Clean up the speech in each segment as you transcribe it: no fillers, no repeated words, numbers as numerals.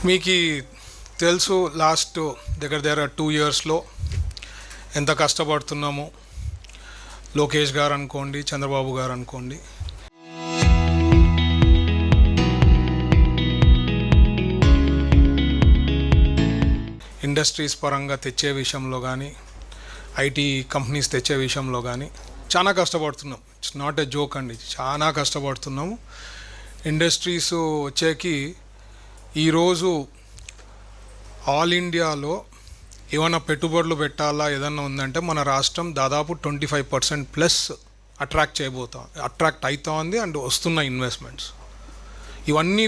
మీకు తెలుసు లాస్ట్ దగ్గర 2 ఇయర్స్లో ఎంత కష్టపడుతున్నామో లోకేష్ గారు అనుకోండి, చంద్రబాబు గారు అనుకోండి. ఇండస్ట్రీస్ పరంగా తెచ్చే విషయంలో కానీ, ఐటీ కంపెనీస్ తెచ్చే విషయంలో కానీ చాలా కష్టపడుతున్నాం. ఇట్స్ నాట్ ఎ జోక్ అండి, చాలా కష్టపడుతున్నాము. ఇండస్ట్రీస్ వచ్చేకి ఈరోజు ఆల్ ఇండియాలో ఏమైనా పెట్టుబడులు పెట్టాలా ఏదన్నా ఉందంటే మన రాష్ట్రం దాదాపు 25% ప్లస్ అట్రాక్ట్ అవుతా ఉంది అండ్ వస్తున్న ఇన్వెస్ట్మెంట్స్. ఇవన్నీ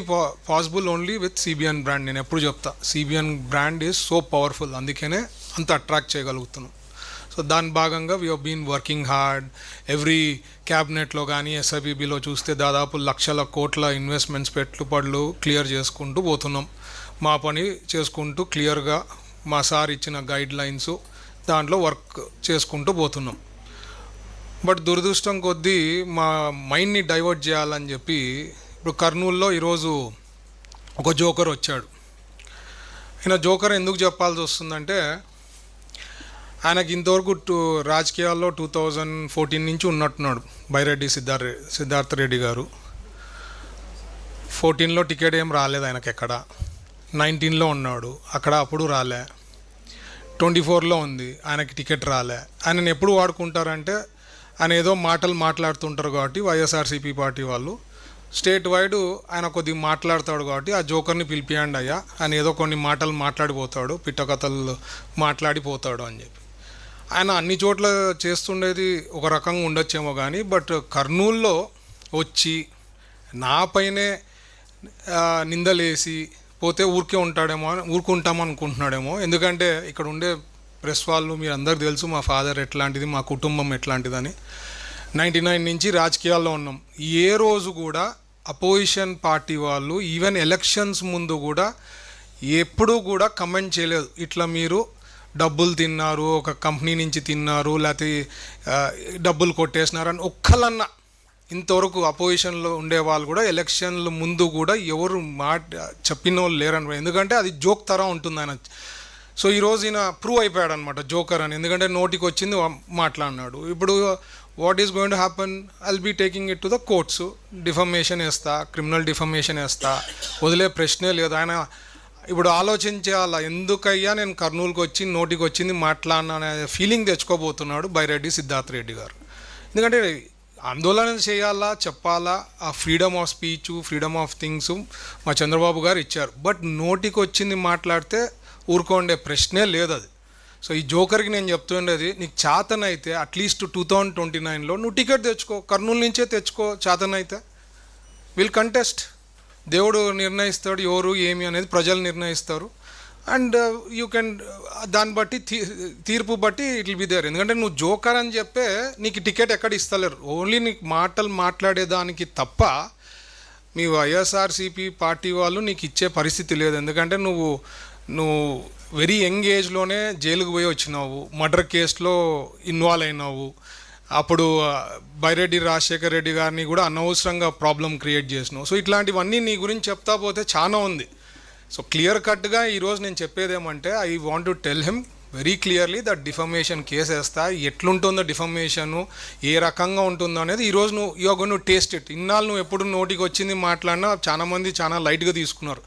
possible only with CBN brand. నేను ఎప్పుడు చెప్తా, CBN brand is so powerful, అందుకనే అంత అట్రాక్ట్ చేయగలుగుతున్నాం. సో దాని భాగంగా we been working hard. Every క్యాబినెట్లో కానీ ఎస్ఐపిబిలో చూస్తే దాదాపు లక్షల కోట్ల ఇన్వెస్ట్మెంట్స్ పెట్టుబడులు క్లియర్ చేసుకుంటూ పోతున్నాం. మా పని చేసుకుంటూ క్లియర్గా మా సార్ ఇచ్చిన గైడ్ లైన్స్ దాంట్లో వర్క్ చేసుకుంటూ పోతున్నాం. బట్ దురదృష్టం కొద్దీ మా మైండ్ని డైవర్ట్ చేయాలని చెప్పి ఇప్పుడు కర్నూలులో ఈరోజు ఒక జోకర్ వచ్చాడు. ఈయన జోకర్ ఎందుకు చెప్పాల్సి వస్తుందంటే, ఆయనకి ఇంతవరకు రాజకీయాల్లో 2014 నుంచి ఉన్నట్టున్నాడు బైరెడ్డి సిద్ధార్థ రెడ్డి గారు. 14లో టికెట్ ఏం రాలేదు ఆయనకి, ఎక్కడ 19లో ఉన్నాడు, అక్కడ అప్పుడు రాలే. 24లో ఉంది, ఆయనకి టికెట్ రాలే. ఆయనను ఎప్పుడు వాడుకుంటారంటే, ఆయన ఏదో మాటలు మాట్లాడుతుంటారు కాబట్టి వైఎస్ఆర్సీపీ పార్టీ వాళ్ళు స్టేట్ వైడ్ ఆయన కొద్దిగా మాట్లాడతాడు కాబట్టి ఆ జోకర్ని పిలిపియండి అయ్యా, ఆయన ఏదో కొన్ని మాటలు మాట్లాడిపోతాడు, పిట్టకథలు మాట్లాడిపోతాడు అని చెప్పి. ఆయన అన్ని చోట్ల చేస్తుండేది ఒక రకంగా ఉండొచ్చేమో కానీ, బట్ కర్నూల్లో వచ్చి నాపైనే నిందలేసి పోతే ఊరుకుంటామో అనుకుంటున్నాడేమో. ఎందుకంటే ఇక్కడ ఉండే ప్రెస్ వాళ్ళు మీరు అందరికి తెలుసు మా ఫాదర్ ఎట్లాంటిది, మా కుటుంబం ఎట్లాంటిదని. 99 నుంచి రాజకీయాల్లో ఉన్నాం. ఏ రోజు కూడా అపోజిషన్ పార్టీ వాళ్ళు ఈవెన్ ఎలక్షన్స్ ముందు కూడా ఎప్పుడూ కూడా కమెంట్ చేయలేదు, ఇట్లా మీరు డబ్బులు తిన్నారు, ఒక కంపెనీ నుంచి తిన్నారు, లేకపోతే డబ్బులు కొట్టేసినారు అని ఒక్కలన్నా ఇంతవరకు అపోజిషన్లో ఉండేవాళ్ళు కూడా ఎలక్షన్ల ముందు కూడా ఎవరు చెప్పిన వాళ్ళు లేరని. ఎందుకంటే అది జోక్ తరం ఉంటుంది ఆయన. సో ఈరోజు ఈయన ప్రూవ్ అయిపోయాడు అనమాట జోకర్ అని, ఎందుకంటే నోటికి వచ్చింది మాట్లాడినాడు. ఇప్పుడు what is going to happen, I'll be taking it to the courts. Defamation వేస్తా, క్రిమినల్ డిఫమేషన్ వేస్తా, వదిలే ప్రశ్నే లేదు. ఆయన ఇప్పుడు ఆలోచించాలా, ఎందుకయ్యా నేను కర్నూలుకి వచ్చి నోటికి వచ్చింది మాట్లాడినా అనే ఫీలింగ్ తెచ్చుకోబోతున్నాడు బైరెడ్డి సిద్ధార్థ రెడ్డి గారు. ఎందుకంటే ఆందోళన చేయాలా, చెప్పాలా, ఆ freedom of speech, freedom of things మా చంద్రబాబు గారు ఇచ్చారు. బట్ నోటికి వచ్చింది మాట్లాడితే ఊరుకోండే ప్రశ్నే లేదు అది. సో ఈ జోకర్కి నేను చెప్తుండేది, నీకు చేతనైతే అట్లీస్ట్ 2029లో నువ్వు టికెట్ తెచ్చుకో, కర్నూలు నుంచే తెచ్చుకో. చేతనైతే విల్ కంటెస్ట్. దేవుడు నిర్ణయిస్తాడు ఎవరు ఏమి అనేది, ప్రజలు నిర్ణయిస్తారు. అండ్ యూ కెన్ దాన్ని బట్టి తీర్పు బట్టి ఇట్ విల్ బి దేర్. ఎందుకంటే నువ్వు జోకర్ అని చెప్పే నీకు టికెట్ ఎక్కడ ఇస్తలేరు. ఓన్లీ నీకు మాటలు మాట్లాడేదానికి తప్ప మీ వైఎస్ఆర్సీపీ పార్టీ వాళ్ళు నీకు ఇచ్చే పరిస్థితి లేదు. ఎందుకంటే నువ్వు వెరీ యంగ్ ఏజ్లోనే జైలుకు పోయి వచ్చినావు, మర్డర్ కేసులో ఇన్వాల్వ్ అయినావు. అప్పుడు బైరెడ్డి రాజశేఖర్ రెడ్డి గారిని కూడా అనవసరంగా ప్రాబ్లం క్రియేట్ చేసినావు. సో ఇట్లాంటివన్నీ నీ గురించి చెప్తా పోతే చాలా ఉంది. సో క్లియర్ కట్గా ఈరోజు నేను చెప్పేది ఏమంటే, I want to tell him very clearly that defamation case వేస్తా. ఎట్లుంటుందో డిఫమేషను, ఏ రకంగా ఉంటుందో అనేది ఈరోజు you are going to taste it. ఇన్నాళ్ళు నువ్వు ఎప్పుడు నోటికి వచ్చింది మాట్లాడినా చాలామంది చాలా లైట్గా తీసుకున్నారు.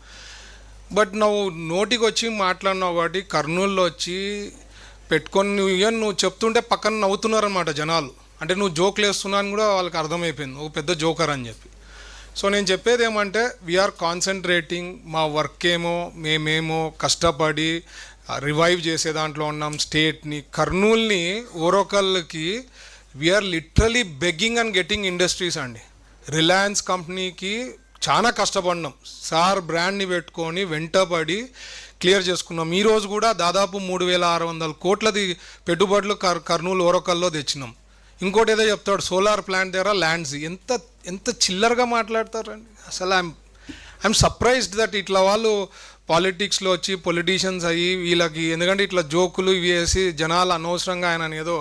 బట్ నువ్వు నోటికి వచ్చి మాట్లాడినావు కాబట్టి కర్నూలులో వచ్చి పెట్టుకొని నువ్వు చెప్తుంటే పక్కన నవ్వుతున్నారనమాట జనాలు. అంటే నువ్వు జోకులు వేస్తున్నావు అని కూడా వాళ్ళకి అర్థమైపోయింది, ఒక పెద్ద జోకర్ అని చెప్పి. సో నేను చెప్పేది ఏమంటే, వీఆర్ కాన్సన్ట్రేటింగ్. మా వర్క్ మేమేమో కష్టపడి రివైవ్ చేసే దాంట్లో ఉన్నాం స్టేట్ని. కర్నూల్ని ఓరకల్కి we're literally begging and getting industries అండి. రిలయన్స్ కంపెనీకి చాలా కష్టపడినాం, సార్ బ్రాండ్ని పెట్టుకొని వెంటబడి క్లియర్ చేసుకున్నాం. ఈరోజు కూడా దాదాపు 3600 కోట్లది పెట్టుబడులు కర్నూలు ఓరకల్లో తెచ్చినాం. ఇంకోటి ఏదో చెప్తాడు, సోలార్ ప్లాంట్ దగ్గర ల్యాండ్స్. ఎంత చిల్లరగా మాట్లాడతారండి అసలు. ఐఎమ్ సర్ప్రైజ్డ్ దట్ ఇట్లా వాళ్ళు పాలిటిక్స్లో వచ్చి పొలిటీషియన్స్ అయ్యి వీళ్ళకి, ఎందుకంటే ఇట్లా జోకులు ఇవి వేసి జనాలు అనవసరంగా ఆయన ఏదో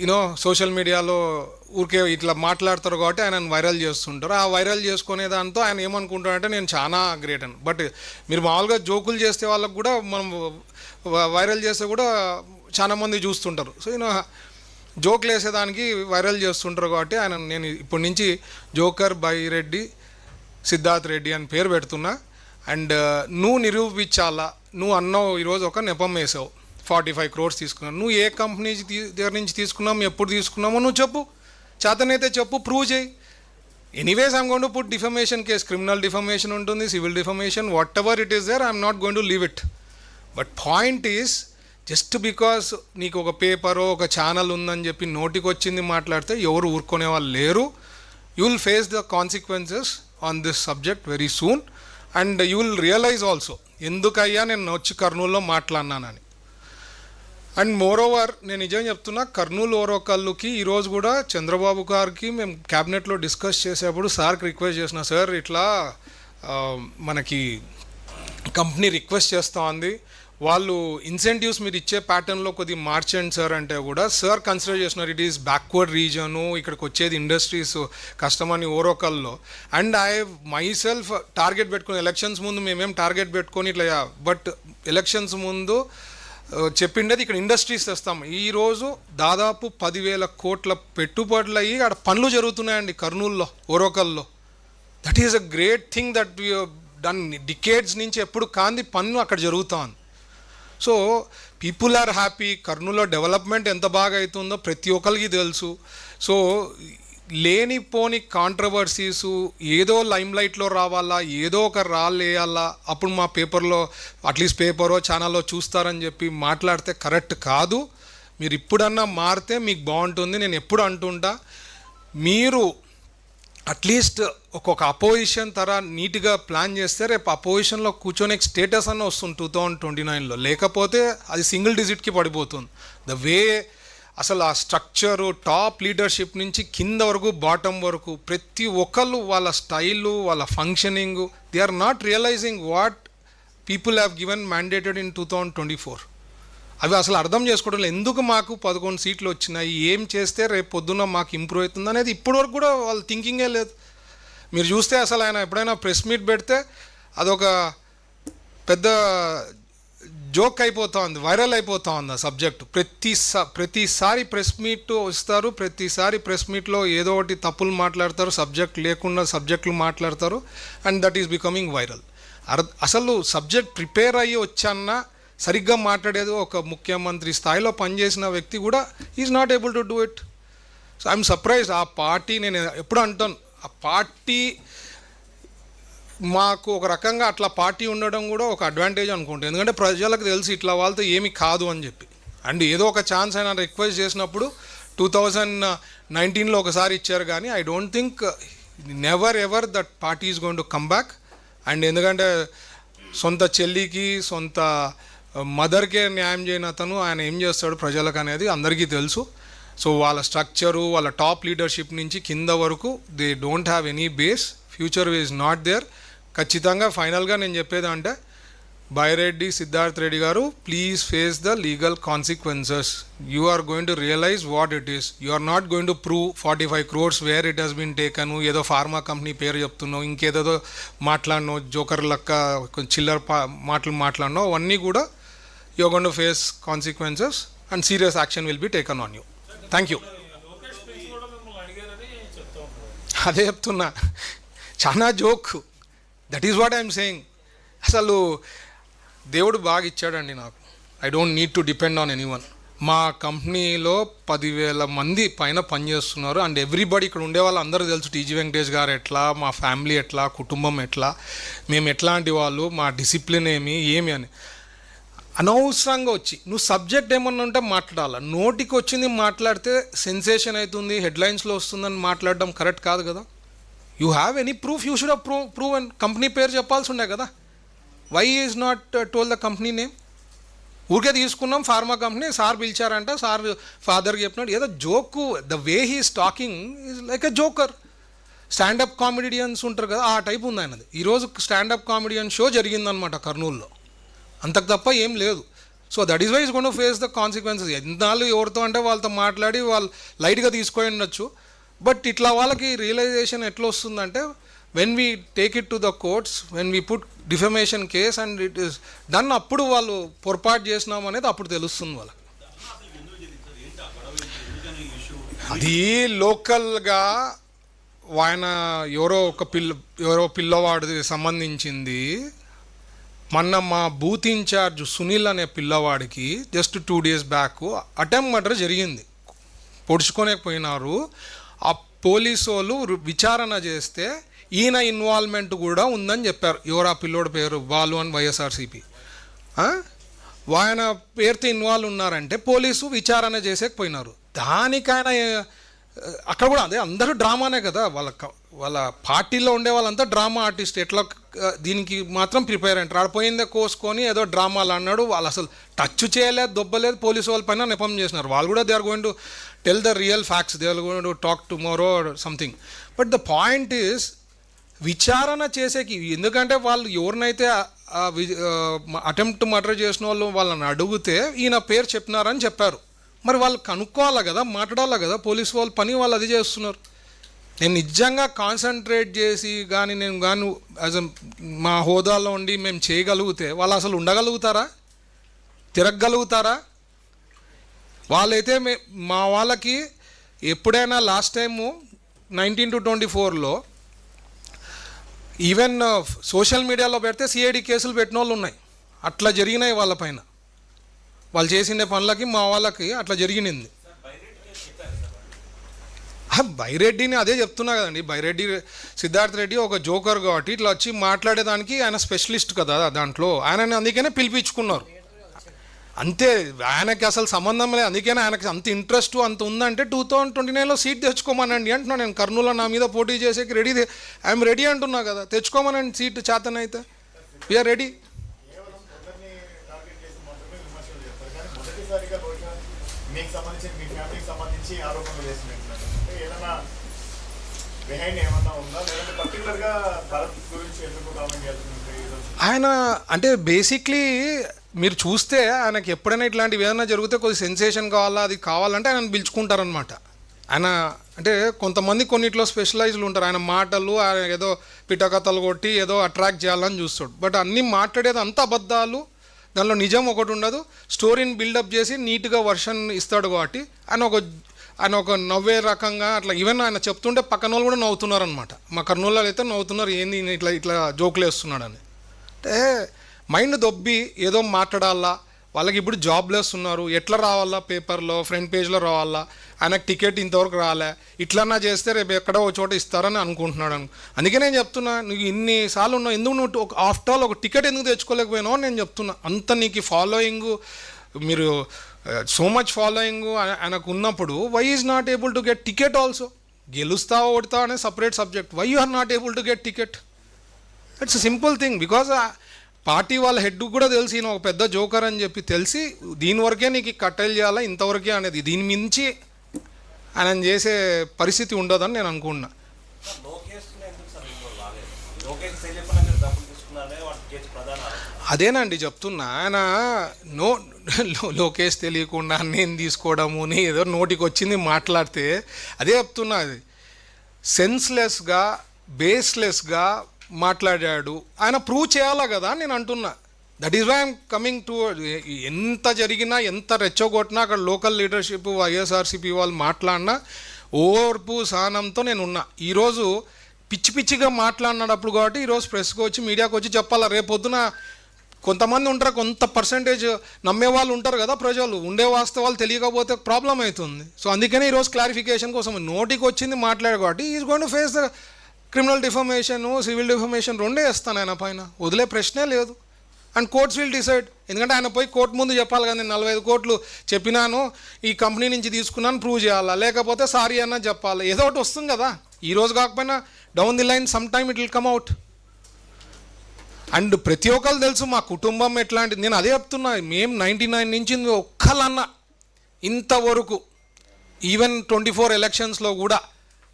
యూనో సోషల్ మీడియాలో ఊరికే ఇట్లా మాట్లాడతారు కాబట్టి ఆయన వైరల్ చేస్తుంటారు. ఆ వైరల్ చేసుకునే దాంతో ఆయన ఏమనుకుంటారంటే నేను చాలా గ్రేట్ అని. బట్ మీరు మామూలుగా జోకులు చేస్తే వాళ్ళకు కూడా మనం వైరల్ చేస్తే కూడా చాలామంది చూస్తుంటారు. సో ఈయన జోకులు వేసేదానికి వైరల్ చేస్తుంటారు కాబట్టి ఆయన నేను ఇప్పటి నుంచి జోకర్ బై రెడ్డి సిద్ధార్థ్ రెడ్డి అని పేరు పెడుతున్నా. అండ్ నువ్వు నిరూపించాలా, నువ్వు అన్నావు ఈరోజు ఒక నెపం వేసావు 45 crores తీసుకున్నావు. నువ్వు ఏ కంపెనీ దగ్గర నుంచి తీసుకున్నావు, ఎప్పుడు తీసుకున్నామో నువ్వు చెప్పు, చేతనైతే చెప్పు, ప్రూవ్ చేయి. Anyways I'm going to put defamation case, criminal defamation ఉంటుంది, civil defamation, whatever it is there, I'm not going to leave it. But point is just because నీకు ఒక పేపరో ఒక ఛానల్ ఉందని చెప్పి నోటికి వచ్చింది మాట్లాడితే ఎవరు ఊరుకునే వాళ్ళు లేరు. You will face the consequences on this subject very soon. And you will realise also ఎందుకయ్యా నేను వచ్చి కర్నూలులో మాట్లాడినానని. అండ్ మోర్ ఓవర్ నేను నిజం చెప్తున్నా, కర్నూలు ఓరోకల్లుకి ఈరోజు కూడా చంద్రబాబు గారికి మేము క్యాబినెట్లో డిస్కస్ చేసేప్పుడు సార్కి రిక్వెస్ట్ చేసిన, సార్ ఇట్లా మనకి కంపెనీ రిక్వెస్ట్ చేస్తూ ఉంది, వాళ్ళు ఇన్సెంటివ్స్ మీరు ఇచ్చే ప్యాటర్న్లో కొద్దిగా మార్చండి సార్ అంటే కూడా సార్ కన్సిడర్ చేస్తున్నారు ఇట్ ఈస్ బ్యాక్వర్డ్ రీజను, ఇక్కడికి వచ్చేది ఇండస్ట్రీస్ కష్టమని ఓరోకల్లో. And I myself target పెట్టుకుని ఎలక్షన్స్ ముందు మేమేం టార్గెట్ పెట్టుకొని ఇట్లా, బట్ ఎలక్షన్స్ ముందు చెప్పిండేది ఇక్కడ ఇండస్ట్రీస్ తెస్తాం. ఈరోజు దాదాపు 10,000 కోట్ల పెట్టుబడులు అయ్యి అక్కడ పనులు జరుగుతున్నాయండి కర్నూలులో ఓరోకల్లో. That is a great thing that we done. Decades నుంచి ఎప్పుడు కాంది పనులు అక్కడ జరుగుతాను. So people are happy. కర్నూలులో డెవలప్మెంట్ ఎంత బాగా అవుతుందో ప్రతి ఒక్కరికి తెలుసు. సో లేనిపోని కాంట్రవర్సీసు ఏదో లైమ్ లైట్లో రావాలా, ఏదో ఒక వేయాలా, అప్పుడు మా పేపర్లో అట్లీస్ట్ పేపరో ఛానల్లో చూస్తారని చెప్పి మాట్లాడితే కరెక్ట్ కాదు. మీరు ఇప్పుడన్నా మారితే మీకు బాగుంటుంది. నేను ఎప్పుడు అంటుంటా, మీరు అట్లీస్ట్ ఒక్కొక్క అపోజిషన్ తర నీట్గా ప్లాన్ చేస్తే రేపు అపోజిషన్లో కూర్చొని స్టేటస్ అన్న వస్తుంది 2029లో. లేకపోతే అది సింగిల్ డిజిట్కి పడిపోతుంది. ద వే అసలు ఆ స్ట్రక్చరు టాప్ లీడర్షిప్ నుంచి కింద వరకు బాటమ్ వరకు ప్రతి ఒక్కళ్ళు వాళ్ళ స్టైలు వాళ్ళ functioning they are not realising what people have given mandated in 2024. అవి అసలు అర్థం చేసుకోవడం. ఎందుకు మాకు 11 సీట్లు వచ్చినాయి, ఏం చేస్తే రేపు పొద్దున్న మాకు ఇంప్రూవ్ అవుతుంది అనేది ఇప్పటివరకు కూడా వాళ్ళ థింకింగే లేదు. మీరు చూస్తే అసలు ఆయన ఎప్పుడైనా ప్రెస్ మీట్ పెడితే అదొక పెద్ద జోక్ అయిపోతూ ఉంది, వైరల్ అయిపోతూ ఉంది ఆ సబ్జెక్టు. ప్రతిసారి ప్రెస్ మీట్ వస్తారు, ప్రతిసారి ప్రెస్ మీట్లో ఏదో ఒకటి తప్పులు మాట్లాడతారు, సబ్జెక్ట్ లేకుండా సబ్జెక్టులు మాట్లాడతారు, and that is becoming viral. అసలు సబ్జెక్ట్ ప్రిపేర్ అయ్యి వచ్చాన్నా సరిగ్గా మాట్లాడేది ఒక ముఖ్యమంత్రి స్థాయిలో పనిచేసిన వ్యక్తి కూడా is not able to do it. So I'm surprise. ఆ పార్టీ నేను ఎప్పుడు అంటాను, ఆ పార్టీ మాకు ఒక రకంగా అట్లా పార్టీ ఉండడం కూడా ఒక అడ్వాంటేజ్ అనుకుంటాను. ఎందుకంటే ప్రజలకు తెలిసి ఇట్లా వాళ్ళతో ఏమీ కాదు అని చెప్పి. అండ్ ఏదో ఒక ఛాన్స్ అయినా రిక్వెస్ట్ చేసినప్పుడు 2019లో ఒకసారి ఇచ్చారు, కానీ I don't think never ever that party is going to come back. And ఎందుకంటే సొంత చెల్లికి సొంత మదర్కే న్యాయం చేయని అతను ఆయన ఏం చేస్తాడు ప్రజలకు అనేది అందరికీ తెలుసు. సో వాళ్ళ స్ట్రక్చరు వాళ్ళ టాప్ లీడర్షిప్ నుంచి కింద వరకు they don't have any base, future is not there. ఖచ్చితంగా ఫైనల్గా నేను చెప్పేది అంటే Byreddy Siddharth Reddy garu, please face the legal consequences. You are going to realise what it is. You are not going to prove 45 crores where it has been taken. ఏదో pharma company పేరు చెప్తున్నావు, ఇంకేదో మాట్లాడినావు, జోకర్ లెక్క చిల్లర మాటలు మాట్లాడినావు, అవన్నీ కూడా you are going to face consequences and serious action will be taken on you. Thank you. అదే చెప్తున్నా, చాలా joke. That is what I'm saying. అసలు దేవుడు బాగా ఇచ్చాడండి నాకు. I don't need to depend on anyone. మా కంపెనీలో 10,000 మంది పైన పనిచేస్తున్నారు. అండ్ ఎవ్రీబడి ఇక్కడ ఉండే వాళ్ళు అందరూ తెలుసు టీజీ వెంకటేష్ గారు ఎట్లా, మా ఫ్యామిలీ ఎట్లా, కుటుంబం ఎట్లా, మేము ఎట్లాంటి వాళ్ళు, మా డిసిప్లిన్ ఏమి అని. అనవసరంగా వచ్చి నువ్వు సబ్జెక్ట్ ఏమన్నా ఉంటే మాట్లాడాలి, నోటికి వచ్చింది మాట్లాడితే సెన్సేషన్ అవుతుంది, హెడ్లైన్స్లో వస్తుందని మాట్లాడడం కరెక్ట్ కాదు కదా. You have any proof, you should have prove and company పేరు చెప్పాల్సి ఉండే కదా. Why is not told the company name? ఊరికే తీసుకున్నాం ఫార్మా కంపెనీ, సార్ పిలిచారంట, సార్ ఫాదర్కి చెప్పినాడు, ఏదో joke. The way he's talking is like a joker. Stand up comedians ఉంటారు కదా, ఆ టైప్ ఉంది ఆయనది. ఈరోజు స్టాండప్ కామెడియన్ షో జరిగిందనమాట కర్నూలులో, అంతకు తప్ప ఏం లేదు. So that is why is gone to face the consequences. ఎన్నాళ్ళు ఎవరితో అంటే వాళ్ళతో మాట్లాడి వాళ్ళు లైట్గా తీసుకొని ఉండొచ్చు, బట్ ఇట్లా వాళ్ళకి రియలైజేషన్ ఎట్లా వస్తుందంటే when we take it to the courts, when we put defamation case and it is done, అప్పుడు వాళ్ళు పొరపాటు చేసినాం అనేది అప్పుడు తెలుస్తుంది వాళ్ళకి. అది లోకల్గా ఆయన ఎవరో పిల్లవాడికి సంబంధించింది. మొన్న మా బూత్ ఇన్ఛార్జ్ సునీల్ అనే పిల్లవాడికి just 2 days back attempt murder జరిగింది. పొడుచుకోలేకపోయినారు. ఆ పోలీసు వాళ్ళు విచారణ చేస్తే ఈయన ఇన్వాల్వ్మెంట్ కూడా ఉందని చెప్పారు. ఎవరు ఆ పిల్లోడి పేరు? బాలు అని వైఎస్ఆర్సీపీ. ఆయన పేరుతో ఇన్వాల్వ్ ఉన్నారంటే పోలీసు విచారణ చేసేకపోయినారు. దానికైనా అక్కడ కూడా అదే అందరూ డ్రామానే కదా, వాళ్ళ పార్టీలో ఉండే వాళ్ళంతా డ్రామా ఆర్టిస్ట్. ఎట్లా దీనికి మాత్రం ప్రిపేర్ అంటారు. ఆడిపోయిందే కోసుకొని ఏదో డ్రామాలు అన్నాడు. వాళ్ళు అసలు టచ్ చేయలేదు, దొబ్బలేదు, పోలీసు వాళ్ళ పైన నెపం చేసినారు. వాళ్ళు కూడా they are going to tell the real facts, they are going to talk tomorrow something. But the point is విచారణ చేసేకి, ఎందుకంటే వాళ్ళు ఎవరినైతే అటెంప్ట్ మర్డర్ చేసిన వాళ్ళు వాళ్ళని అడిగితే ఈయన పేరు చెప్పినారని చెప్పారు. మరి వాళ్ళు కనుక్కోవాలి కదా, మాట్లాడాలి కదా. పోలీసు వాళ్ళ పని వాళ్ళు అది చేస్తున్నారు. నేను నిజంగా కాన్సన్ట్రేట్ చేసి కానీ నేను కానీ యాజ్ మా హోదాలో ఉండి మేము చేయగలిగితే వాళ్ళు అసలు ఉండగలుగుతారా, తిరగగలుగుతారా? వాళ్ళైతే మా వాళ్ళకి ఎప్పుడైనా లాస్ట్ టైము 19 to 24లో ఈవెన్ సోషల్ మీడియాలో పెడితే సిఐడి కేసులు పెట్టిన వాళ్ళు ఉన్నాయి. అట్లా జరిగినాయి వాళ్ళ పైన, వాళ్ళు చేసిన పనులకి మా వాళ్ళకి అట్లా జరిగినింది. బైరెడ్డిని అదే చెప్తున్నా కదండి. బైరెడ్డి సిద్ధార్థ్ రెడ్డి ఒక జోకర్ కాబట్టి ఇట్లా వచ్చి మాట్లాడేదానికి ఆయన స్పెషలిస్ట్ కదా దాంట్లో. ఆయనని అందుకనే పిలిపించుకున్నారు అంతే. ఆయనకి అసలు సంబంధం లేదు. అందుకనే ఆయనకి అంత ఇంట్రెస్ట్ అంత ఉందంటే 2029లో సీట్ తెచ్చుకోమనండి అంటున్నా నేను. కర్నూలు నా మీద పోటీ చేసేకి రెడీ, ఐఎమ్ రెడీ అంటున్నా కదా. తెచ్చుకోమనండి సీట్ చేతనైతే, వీఆర్ రెడీ. ఆయన అంటే బేసిక్లీ మీరు చూస్తే ఆయనకి ఎప్పుడైనా ఇట్లాంటివి ఏదైనా జరిగితే కొద్ది సెన్సేషన్ కావాలా, అది కావాలంటే ఆయన పిలుచుకుంటారనమాట. ఆయన అంటే కొంతమంది కొన్నిట్లో స్పెషలైజ్లు ఉంటారు. ఆయన మాటలు ఆయన ఏదో పిటకథలు కొట్టి ఏదో అట్రాక్ట్ చేయాలని చూస్తాడు. బట్ అన్నీ మాట్లాడేది అంత అబద్ధాలు, దానిలో నిజం ఒకటి ఉండదు. స్టోరీని బిల్డప్ చేసి నీట్గా వర్షన్ ఇస్తాడు కాబట్టి ఆయన ఒక నవ్వే రకంగా అట్లా. ఈవెన్ ఆయన చెప్తుంటే పక్కన వాళ్ళు కూడా నవ్వుతున్నారు అనమాట. మా కర్నూలులో అయితే నవ్వుతున్నారు, ఏంది ఇట్లా జోకులు వేస్తున్నాడని. అంటే మైండ్ దొబ్బి ఏదో మాట్లాడాలా. వాళ్ళకి ఇప్పుడు జాబ్లెస్ ఉన్నారు, ఎట్లా రావాలా, పేపర్లో ఫ్రంట్ పేజ్లో రావాలా, ఆయనకు టికెట్ ఇంతవరకు రాలే, ఇట్లన్నా చేస్తే రేపు ఎక్కడో ఒక చోట ఇస్తారని అనుకుంటున్నాడు. అందుకే నేను చెప్తున్నా, నువ్వు ఇన్నిసార్లు ఉన్నావు, ఎందుకు నువ్వు ఆఫ్టర్ ఆల్ ఒక టికెట్ ఎందుకు తెచ్చుకోలేకపోయినావు అని నేను చెప్తున్నా. అంత నీకు ఫాలోయింగ్, మీరు సో మచ్ ఫాలోయింగ్ ఆయనకు ఉన్నప్పుడు why is not able to get ticket also? గెలుస్తావో ఓడతావు అనే separate subject. Why you are not able to get ticket? It's simple thing. Because party వాళ్ళ హెడ్ కూడా తెలిసి ఈయన ఒక పెద్ద జోకర్ అని చెప్పి తెలిసి దీని వరకే నీకు కట్టెలు చేయాలా, ఇంతవరకే అనేది. దీని మించి ఆయన చేసే పరిస్థితి ఉండదని నేను అనుకున్నా. అదేనండి చెప్తున్నా. ఆయన లోకేష్ తెలియకుండా నేను తీసుకోవడము, ఏదో నోటికి వచ్చింది మాట్లాడితే అదే చెప్తున్నా. అది సెన్స్లెస్గా, బేస్లెస్గా మాట్లాడాడు. ఆయన ప్రూవ్ చేయాలా కదా నేను అంటున్నా. That is why I'm coming to. ఎంత జరిగినా, ఎంత రెచ్చగొట్టినా అక్కడ లోకల్ లీడర్షిప్, వైఎస్ఆర్సీపీ వాళ్ళు మాట్లాడినా ఓర్పు సహనంతో నేను ఉన్నా. ఈరోజు పిచ్చిగా మాట్లాడినప్పుడు కాబట్టి ఈరోజు ప్రెస్కి వచ్చి మీడియాకి వచ్చి చెప్పాలా. రేపొద్దున కొంతమంది ఉంటారు, కొంత పర్సంటేజ్ నమ్మేవాళ్ళు ఉంటారు కదా ప్రజలు, ఉండే వాస్తవాలు తెలియకపోతే ప్రాబ్లం అవుతుంది. సో అందుకనే ఈరోజు క్లారిఫికేషన్ కోసం నోటికి వచ్చింది మాట్లాడు కాబట్టి is going to face the criminal defamation, civil defamation రెండే వేస్తాను ఆయన పైన, వదిలే ప్రశ్నే లేదు. And courts will decide. ఎందుకంటే ఆయన పోయి కోర్టు ముందు చెప్పాలి కదా, నేను 45 కోట్లు చెప్పినాను, ఈ కంపెనీ నుంచి తీసుకున్నాను ప్రూవ్ చేయాలా, లేకపోతే సారీ అన్న చెప్పాలి. ఏదో ఒకటి వస్తుంది కదా, ఈరోజు కాకపోయినా down the line some time it will come out. And ప్రతి ఒక్కరు తెలుసు మా కుటుంబం ఎట్లాంటిది. నేను అదే చెప్తున్నా, మేము 99 నుంచి ఒక్కలన్నా ఇంతవరకు ఈవెన్ 24 ఎలక్షన్స్లో కూడా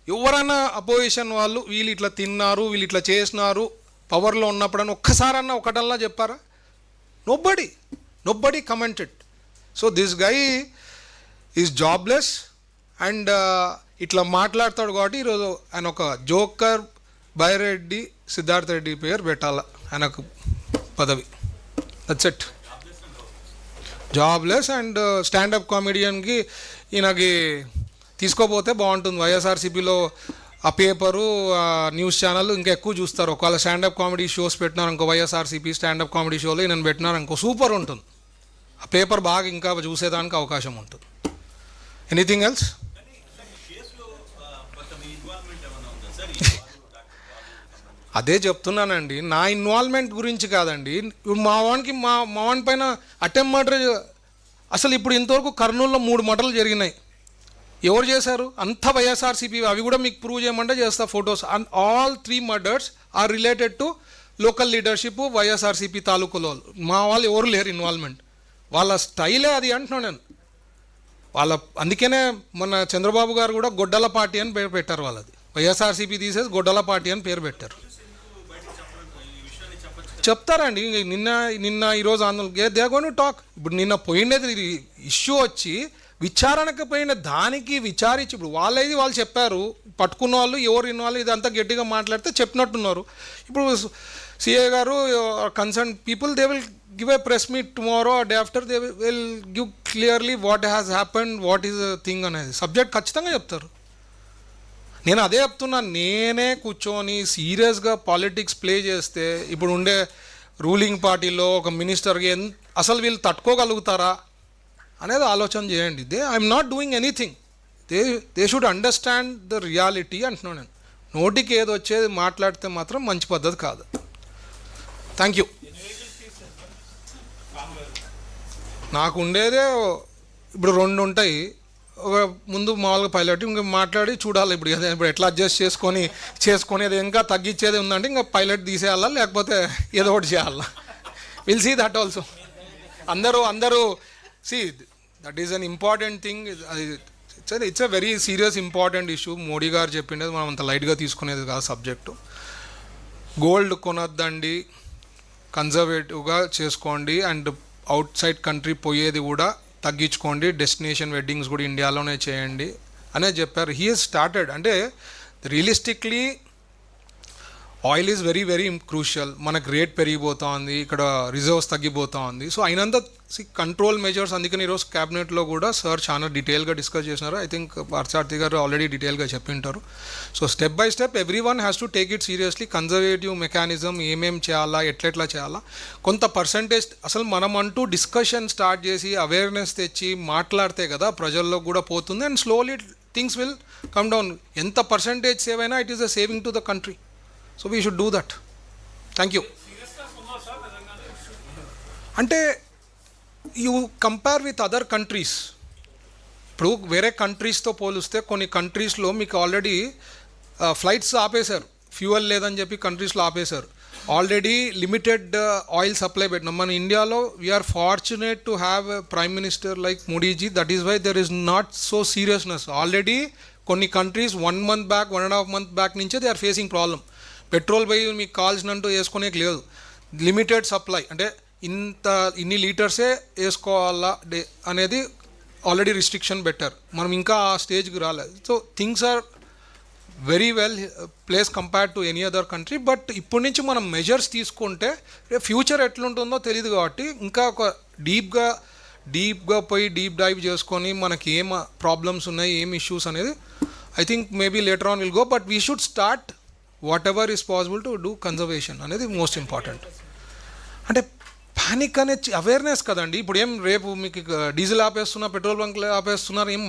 ఎవరైనా అపోజిషన్ వాళ్ళు వీళ్ళు ఇట్లా తిన్నారు, వీళ్ళు ఇట్లా చేసినారు పవర్లో ఉన్నప్పుడని ఒక్కసారన్నా ఒకటల్లా చెప్పారా? Nobody commented. So this guy is jobless and ఇట్లా మాట్లాడతాడు కాబట్టి ఈరోజు ఆయన ఒక జోకర్ బైరెడ్డి సిద్ధార్థ రెడ్డి పేరు పెట్టాల ఆయనకు పదవి. That's it. Jobless and stand up కామెడియన్కి ఈయనకి తీసుకోపోతే బాగుంటుంది. వైఎస్ఆర్సీపీలో ఆ పేపరు ఆ న్యూస్ ఛానల్ ఇంకా ఎక్కువ చూస్తారు. ఒకవేళ స్టాండప్ కామెడీ షోస్ పెట్టినారు ఇంకో వైఎస్ఆర్సీపీ స్టాండప్ కామెడీ షోలో ఈయన పెట్టినారు ఇంకో సూపర్ ఉంటుంది. ఆ పేపర్ బాగా ఇంకా చూసేదానికి అవకాశం ఉంటుంది. Anything else? అదే చెప్తున్నానండి, నా ఇన్వాల్వ్మెంట్ గురించి కాదండి. ఇప్పుడు మా వాని పైన అటెంప్ట్ మర్డర్, అసలు ఇప్పుడు ఇంతవరకు కర్నూలులో 3 మర్డర్లు జరిగినాయి. ఎవరు చేశారు? అంత వైఎస్ఆర్సీపీ. అవి కూడా మీకు ప్రూవ్ చేయమంటే చేస్తా photos. And all 3 murders are related to local leadership YSRCP తాలూకులో. మా వాళ్ళు ఎవరు లేరు ఇన్వాల్వ్మెంట్. వాళ్ళ స్టైలే అది అంటున్నాను నేను. అందుకనే మన చంద్రబాబు గారు కూడా గొడ్డల పార్టీ అని పేరు పెట్టారు. వాళ్ళది వైఎస్ఆర్సీపీ తీసేసి గొడ్డల పార్టీ అని పేరు పెట్టారు. చెప్తారండి. నిన్న ఈరోజు ఆందోళన దే గోన్ టు టాక్. ఇప్పుడు నిన్న పోయినది ఇష్యూ వచ్చి విచారణకు పోయిన దానికి విచారించి ఇప్పుడు వాళ్ళు చెప్పారు. పట్టుకున్న వాళ్ళు ఎవరు ఇన్వాల్వ్ ఇదంతా గట్టిగా మాట్లాడితే చెప్పినట్టున్నారు. ఇప్పుడు సిఏ గారు concern people they will give a press meet tomorrow day after. They will give clearly what has happened, what is thing అనేది సబ్జెక్ట్ ఖచ్చితంగా చెప్తారు. నేను అదే చెప్తున్నాను. నేనే కూర్చొని సీరియస్గా పాలిటిక్స్ ప్లే చేస్తే ఇప్పుడు ఉండే రూలింగ్ పార్టీలో ఒక మినిస్టర్కి అసలు వీళ్ళు తట్టుకోగలుగుతారా అనేది ఆలోచన చేయండి. I'm not doing anything. They should understand the reality అంటున్నాను నేను. నోటికి ఏది వచ్చేది మాట్లాడితే మాత్రం మంచి పద్ధతి కాదు. Thank you. నాకు ఉండేదే ఇప్పుడు 2 ఉంటాయి. ఒక ముందు మామూలుగా పైలట్ ఇంకా మాట్లాడి చూడాలి. ఇప్పుడు ఎట్లా అడ్జస్ట్ చేసుకొని అది ఇంకా తగ్గించేది ఉందంటే ఇంకా పైలట్ తీసేయాలా, లేకపోతే ఏదో ఒకటి చేయాలా. Will see that also. అందరూ see that is an important thing. It's a very serious important issue. Modi గారు చెప్పిండేది మనం అంత లైట్గా తీసుకునేది కాదు సబ్జెక్టు. గోల్డ్ కొనొద్దండి, కన్జర్వేటివ్గా చేసుకోండి, అండ్ అవుట్ సైడ్ కంట్రీ పోయేది కూడా తగ్గించుకోండి, డెస్టినేషన్ వెడ్డింగ్స్ కూడా ఇండియాలోనే చేయండి అనే చెప్పారు. He has started. అంటే realistically oil is very very crucial. మనకు రేట్ పెరిగిపోతూ ఉంది, ఇక్కడ రిజర్వ్స్ తగ్గిపోతూ ఉంది. సో అయినంత కంట్రోల్ మెజర్స్. అందుకని ఈరోజు క్యాబినెట్లో కూడా సార్ చాలా డీటెయిల్గా డిస్కస్ చేసినారు. ఐ థింక్ పార్థసారథి గారు ఆల్రెడీ డీటెయిల్గా చెప్పింటారు. So step by step every one has to take it seriously. Conservative mechanism ఏమేమి చేయాలా, ఎట్లెట్లా చేయాలా, కొంత పర్సంటేజ్ అసలు మనం అంటూ డిస్కషన్ స్టార్ట్ చేసి అవేర్నెస్ తెచ్చి మాట్లాడితే కదా ప్రజల్లో కూడా పోతుంది. And slowly things will come down. ఎంత పర్సంటేజ్ సేవ్ అయినా it is a saving to the country. So we should do that. Thank you. అంటే you compare with other countries. ఇప్పుడు వేరే కంట్రీస్తో పోలిస్తే కొన్ని కంట్రీస్లో మీకు ఆల్రెడీ ఫ్లైట్స్ ఆపేశారు, ఫ్యూయల్ లేదని చెప్పి కంట్రీస్లో ఆపేశారు. ఆల్రెడీ లిమిటెడ్ ఆయిల్ సప్లై పెట్టినాం. మన ఇండియాలో we are fortunate to have a prime minister like Modiji. That is why there is not so seriousness. Already కొన్ని countries 1 month back, 1.5 month back నుంచే they are facing problem. Petrol పోయి మీకు కావాల్సినంటూ వేసుకునేకి లేదు. Limited supply, అంటే ఇన్ని లీటర్సే వేసుకోవాలా అనేది ఆల్రెడీ రిస్ట్రిక్షన్ పెట్టారు. మనం ఇంకా ఆ స్టేజ్కి రాలేదు. So things are very well place compared to any other country. But ఇప్పటి నుంచి మనం మెజర్స్ తీసుకుంటే ఫ్యూచర్ ఎట్లుంటుందో తెలియదు. కాబట్టి ఇంకా ఒక డీప్గా పోయి డీప్ డైవ్ చేసుకొని మనకి ఏం ప్రాబ్లమ్స్ ఉన్నాయి, ఏం ఇష్యూస్ అనేది I think maybe later on will go. But we should start whatever is possible to do conservation అనేది మోస్ట్ ఇంపార్టెంట్. అంటే పానిక్ అనే అవేర్నెస్ కదండి. ఇప్పుడు ఏం రేపు మీకు డీజిల్ ఆపేస్తున్నా, పెట్రోల్ బంక్లు ఆపేస్తున్నారు, ఏం